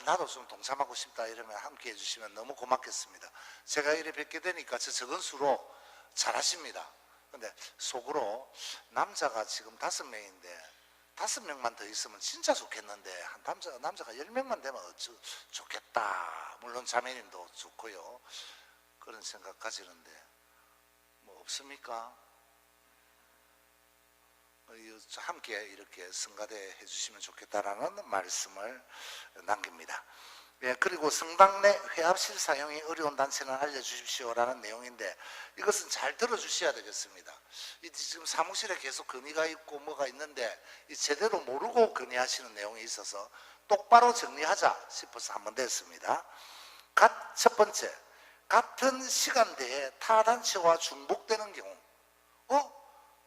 나도 좀 동참하고 싶다 이러면 함께 해주시면 너무 고맙겠습니다. 제가 이래 뵙게 되니까 저 적은 수로 잘하십니다. 근데 속으로 남자가 지금 5명인데 5명만 더 있으면 진짜 좋겠는데 한 남자가 10명만 되면 좋겠다. 물론 자매님도 좋고요. 그런 생각 가지는데 뭐 없습니까? 함께 이렇게 성가대 해주시면 좋겠다라는 말씀을 남깁니다. 그리고 성당 내 회합실 사용이 어려운 단체는 알려주십시오라는 내용인데 이것은 잘 들어주셔야 되겠습니다. 지금 사무실에 계속 건의가 있고 뭐가 있는데 제대로 모르고 건의하시는 내용이 있어서 똑바로 정리하자 싶어서 한 번 됐습니다. 첫 번째, 같은 시간대에 타 단체와 중복되는 경우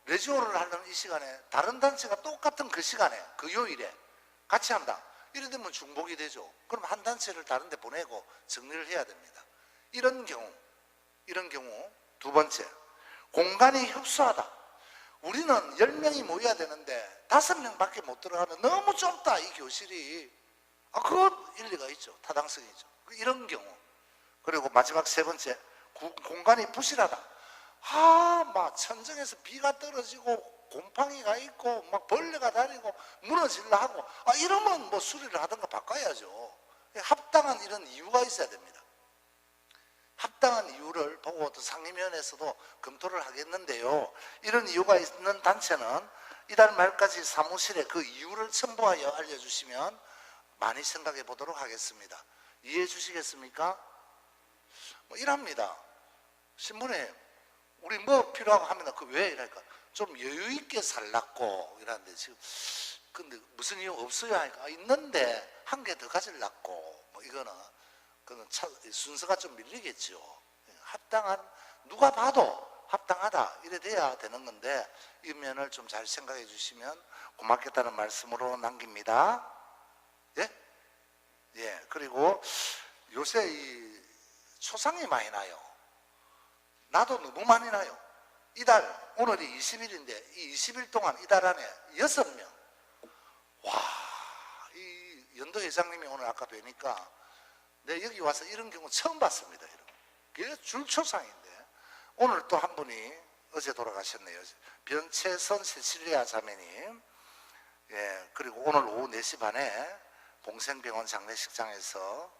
레지오를 하는 이 시간에 다른 단체가 똑같은 그 시간에 그 요일에 같이 한다. 이래 되면 중복이 되죠. 그럼 한 단체를 다른 데 보내고 정리를 해야 됩니다. 이런 경우 두 번째, 공간이 협소하다. 우리는 10명이 모여야 되는데 5명밖에 못 들어가면 너무 좁다, 이 교실이. 그거 일리가 있죠. 타당성이 있죠. 이런 경우. 그리고 마지막 세 번째, 공간이 부실하다. 막 천정에서 비가 떨어지고 곰팡이가 있고 막 벌레가 다니고 무너질라 하고, 이러면 뭐 수리를 하든가 바꿔야죠. 합당한 이런 이유가 있어야 됩니다. 합당한 이유를 보고 또 상임위원회에서도 검토를 하겠는데요. 이런 이유가 있는 단체는 이달 말까지 사무실에 그 이유를 첨부하여 알려주시면 많이 생각해 보도록 하겠습니다. 이해해 주시겠습니까? 이랍니다. 신부님, 우리 뭐 필요하고 하면 그 왜 이랄까? 좀 여유 있게 살라고 이러는데 지금 근데 무슨 이유 없어요 하니까 있는데 한 개 더 가질라고 뭐 이거는 그건 순서가 좀 밀리겠죠. 합당한, 누가 봐도 합당하다 이래 돼야 되는 건데 이 면을 좀 잘 생각해 주시면 고맙겠다는 말씀으로 남깁니다. 예. 그리고 요새 이 초상이 많이 나요. 나도 너무 많이 나요. 이달 오늘이 20일인데 이 20일 동안 이달 안에 6명. 이 연도회장님이 오늘 아까 뵈니까 내 여기 와서 이런 경우 처음 봤습니다. 그게 줄초상인데 오늘 또 한 분이 어제 돌아가셨네요. 변채선 세칠리아 자매님. 예, 그리고 오늘 오후 4시 반에 봉생병원 장례식장에서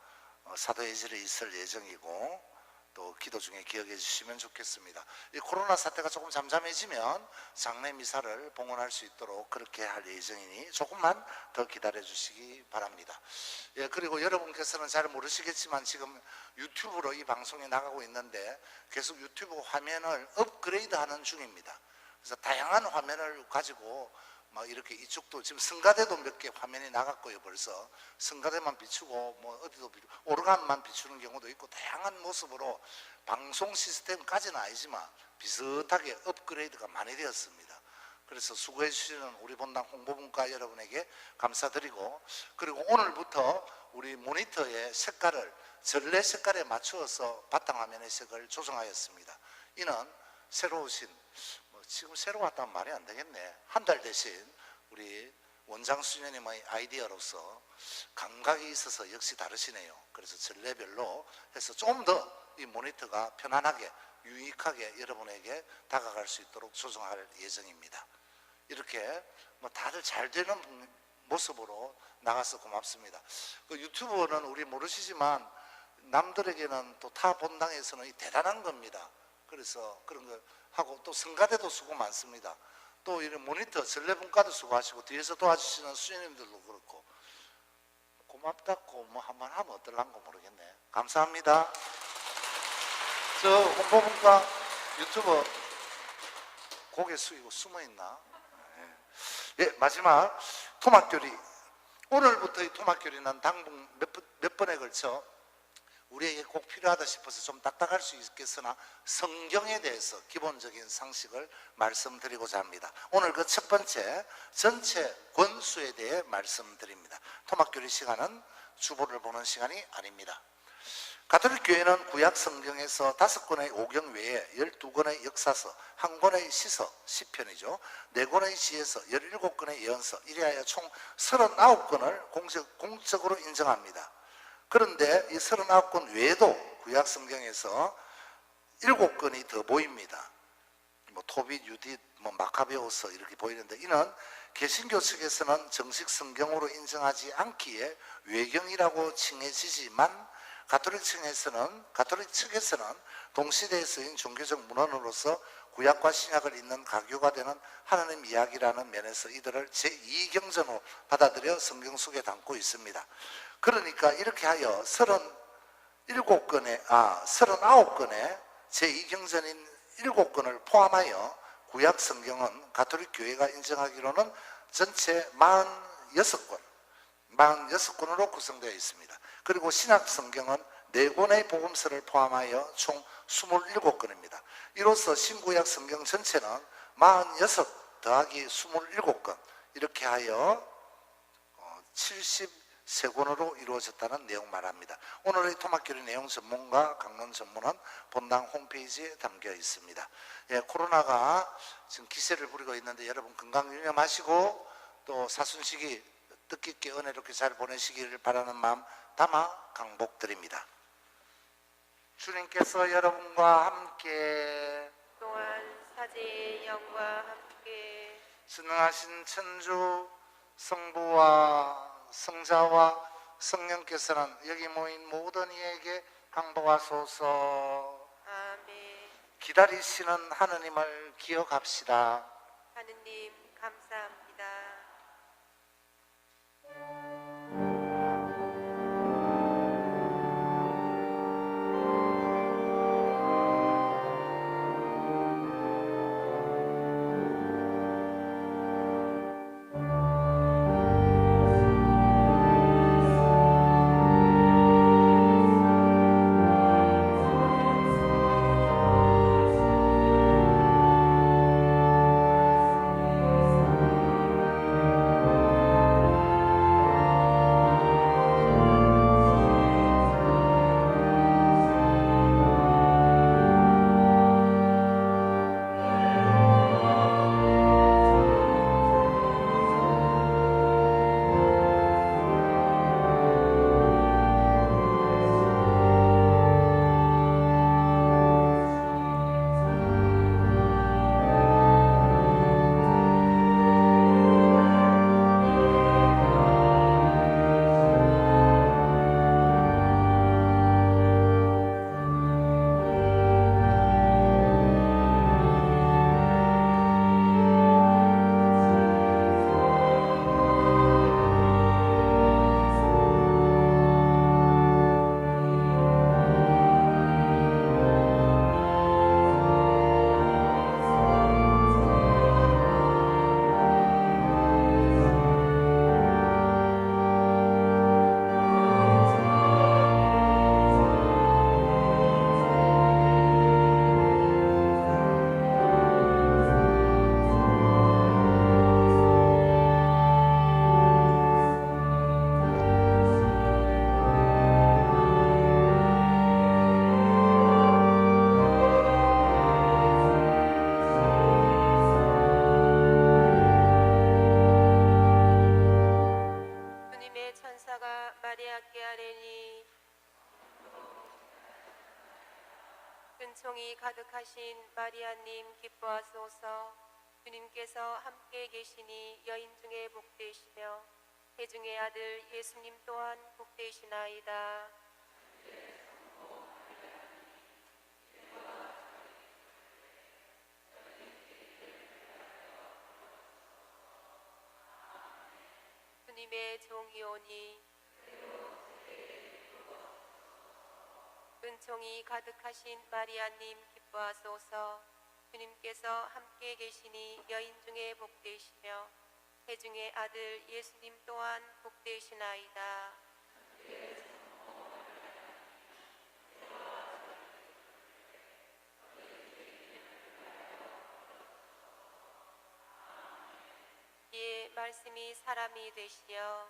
사도예절이 있을 예정이고 또 기도 중에 기억해 주시면 좋겠습니다. 이 코로나 사태가 조금 잠잠해지면 장례 미사를 봉헌할 수 있도록 그렇게 할 예정이니 조금만 더 기다려 주시기 바랍니다. 예, 그리고 여러분께서는 잘 모르시겠지만 지금 유튜브로 이 방송이 나가고 있는데 계속 유튜브 화면을 업그레이드하는 중입니다. 그래서 다양한 화면을 가지고 막 이렇게 이쪽도 지금 성가대도 몇 개 화면이 나갔고요. 벌써 성가대만 비추고 뭐 어디도 비추고 오르간만 비추는 경우도 있고 다양한 모습으로 방송 시스템까지는 아니지만 비슷하게 업그레이드가 많이 되었습니다. 그래서 수고해 주시는 우리 본당 홍보분과 여러분에게 감사드리고, 그리고 오늘부터 우리 모니터의 색깔을 전래 색깔에 맞추어서 바탕화면의 색을 조정하였습니다. 이는 새로 오신, 지금 새로 왔다면 말이 안 되겠네. 한 달 대신 우리 원장 수녀님의 아이디어로서 감각이 있어서 역시 다르시네요. 그래서 전례별로 해서 좀 더 이 모니터가 편안하게 유익하게 여러분에게 다가갈 수 있도록 조정할 예정입니다. 이렇게 뭐 다들 잘 되는 모습으로 나가서 고맙습니다. 그 유튜브는 우리 모르시지만 남들에게는 또 타 본당에서는 이 대단한 겁니다. 그래서 그런 거 하고 또 성가대도 수고 많습니다. 또 이런 모니터 전례분과도 수고하시고 뒤에서 도와주시는 수녀님들도 그렇고 고맙다고 뭐 한번 하면 어떨란가 모르겠네. 감사합니다. 저 홍보분과 유튜버 고개 숙이고 숨어있나? 예, 마지막 토막교리. 오늘부터 이 토막교리는 당분 몇 번에 걸쳐 우리에게 꼭 필요하다 싶어서 좀 딱딱할 수 있겠으나 성경에 대해서 기본적인 상식을 말씀드리고자 합니다. 오늘 그 첫 번째 전체 권수에 대해 말씀드립니다. 토막교리 시간은 주보를 보는 시간이 아닙니다. 가톨릭 교회는 구약 성경에서 5권의 오경 외에 12권의 역사서, 1권의 시서, 시편이죠. 4권의 지혜서, 17권의 예언서, 이래하여 총 39권을 공적으로 인정합니다. 그런데 이 39권 외에도 구약 성경에서 7권이 더 보입니다. 뭐 토빗, 유딧, 뭐 마카베오서 이렇게 보이는데 이는 개신교 측에서는 정식 성경으로 인정하지 않기에 외경이라고 칭해지지만 가톨릭 측에서는 동시대에 쓰인 종교적 문헌으로서 구약과 신약을 잇는 가교가 되는 하나님 이야기라는 면에서 이들을 제2경전으로 받아들여 성경 속에 담고 있습니다. 그러니까 이렇게 하여 39권의 제2경전인 7권을 포함하여 구약 성경은 가톨릭 교회가 인정하기로는 전체 46권으로 구성되어 있습니다. 그리고 신약 성경은 4권의 복음서를 포함하여 총 27권입니다. 이로써 신구약 성경 전체는 46 더하기 27권 이렇게 하여 74 세 권으로 이루어졌다는 내용 말합니다. 오늘의 토막교리 내용 전문가 강론 전문은 본당 홈페이지에 담겨 있습니다. 예, 코로나가 지금 기세를 부리고 있는데 여러분 건강 유념하시고 또 사순시기 뜻깊게 은혜롭게 잘 보내시기를 바라는 마음 담아 강복드립니다. 주님께서 여러분과 함께 또한 사제의 영과 함께 전능하신 천주 성부와 성자와 성령께서는 여기 모인 모든 이에게 강복하소서. 아멘. 기다리시는 하느님을 기억합시다. 하느님 감사합니다. 주님의 천사가 마리아께 아뢰니 은총이 가득하신 마리아님 기뻐하소서. 주님께서 함께 계시니 여인 중에 복되시며 태중의 아들 예수님 또한 복되시나이다. 주님의 종이오니 은총이 가득하신 마리아님 기뻐하소서. 주님께서 함께 계시니 여인 중에 복되시며 태중의 아들 예수님 또한 복되시나이다. 이에 말씀이 사람이 되시어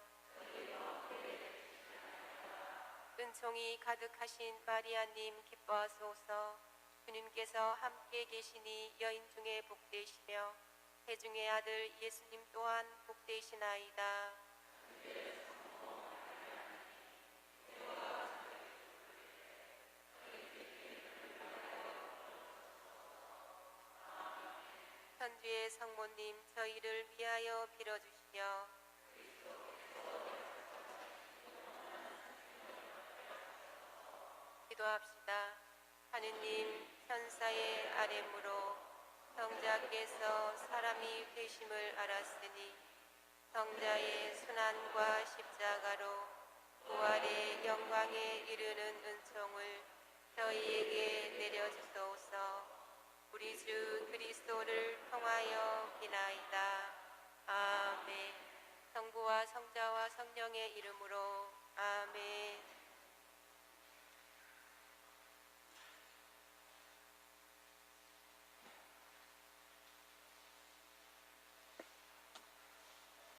은총이 가득하신 마리아님 기뻐하소서. 주님께서 함께 계시니 여인 중에 복되시며 태중의 아들 예수님 또한 복되시나이다. 천주의 성모님 저희를 위하여 빌어주시며 기도합시다. 하느님 천사의 아뢰므로 성자께서 사람이 되심을 알았으니 성자의 순환과 십자가로 부활의 영광에 이르는 은총을 저희에게 내려주소서. 우리 주 그리스도를 통하여 비나이다. 아멘. 성부와 성자와 성령의 이름으로 아멘.